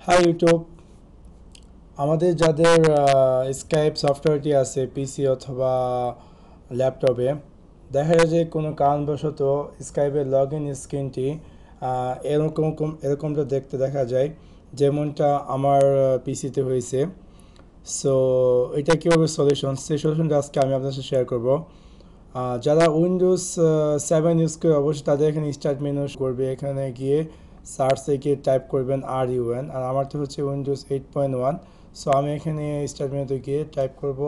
High YouTube, আমাদের যাদের Skype সফটওয়্যারটি আছে পিসি অথবা ল্যাপটপে, দেখা যায় যে কোনো কারণবশত স্কাইপের লগ ইন স্ক্রিনটি এরকমটা দেখতে দেখা যায়, যেমনটা আমার পিসিতে হয়েছে। সো এটা কীভাবে সেই সলিউশনটা আজকে আমি আপনার সাথে শেয়ার করব। যারা উইন্ডোজ 7 ইউজ করে অবশ্যই তাদের এখানে স্টার্ট মেনু করবে, এখানে গিয়ে সার্চে গিয়ে টাইপ করবেন RUN, আর আমার তো হচ্ছে উইন্ডোজ 8.1। সো আমি এখানে স্টার্ট মেনুতে গিয়ে টাইপ করব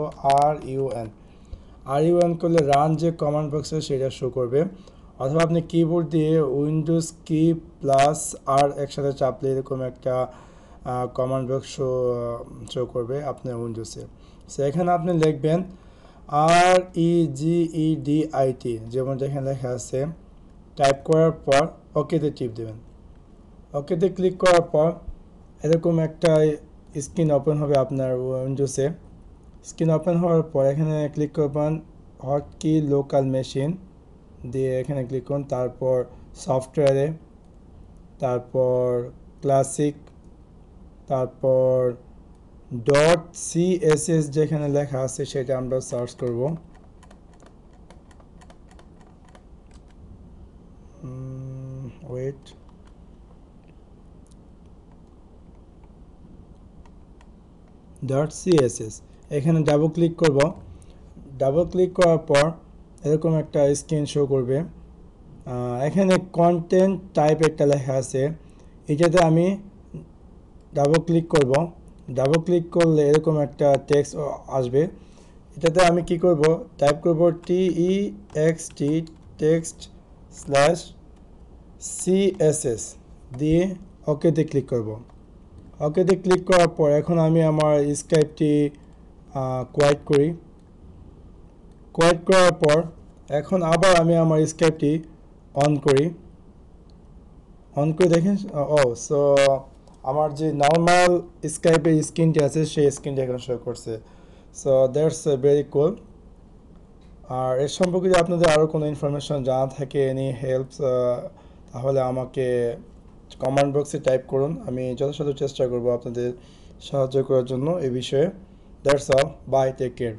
RUN করলে রান যে কমান্ড বক্সে সেটা শো করবে, অথবা আপনি কিবোর্ড দিয়ে উইন্ডোজ কি প্লাস আর একসাথে চাপলে এরকম একটা কমান্ড বক্স শো করবে আপনার উইন্ডোজে। সো এখানে আপনি লিখবেন REGEDIT, যেমন যেখানে লেখা আছে। টাইপ করার পর ওকেতে টিপ দেবেন। ওকেতে ক্লিক করার পর এরকম একটা স্ক্রিন ওপেন হবে আপনার উইন্ডোজে। স্ক্রিন ওপেন হওয়ার পর এখানে ক্লিক করবেন হটকি লোকাল মেশিন দিয়ে, এখানে ক্লিক করুন, তারপর সফটওয়্যারে, তারপর ক্লাসিক, তারপর .css যেখানে লেখা আছে সেটা আমরা সার্চ করব। ওয়েট, .css এখানে ডাবল ক্লিক করব। ডাবল ক্লিক করার পর এরকম একটা স্ক্রিন শো করবে। এখানে কন্টেন্ট টাইপ একটা লেখা আছে, এটাতে আমি ডাবল ক্লিক করব। ডাবল ক্লিক করলে এরকম একটা টেক্সট আসবে। এটাতে আমি কি করব, টাইপ করব TEXT টেক্সট স্ল্যাশ CSS দিয়ে ওকেতে ক্লিক করব। ওকেতে ক্লিক করার পর এখন আমি আমার স্কাইপটি কোয়াইট করি। কোয়াইট করার পর এখন আবার আমি আমার স্কাইপটি অন করি। অন করে দেখেন, সো আমার যে নর্মাল স্কাইপের স্ক্রিনটি আছে সেই স্ক্রিনটি এখন শো করছে। So that's very cool. আর এর সম্পর্কে যদি আপনাদের আরও কোনো ইনফরমেশন জানা থাকে, এনি হেল্পস, তাহলে আমাকে কমেন্ট বক্সে টাইপ করুন। আমি যথাসাধ্য চেষ্টা করব আপনাদের সাহায্য করার জন্য এই বিষয়ে। That's all, bye, take care.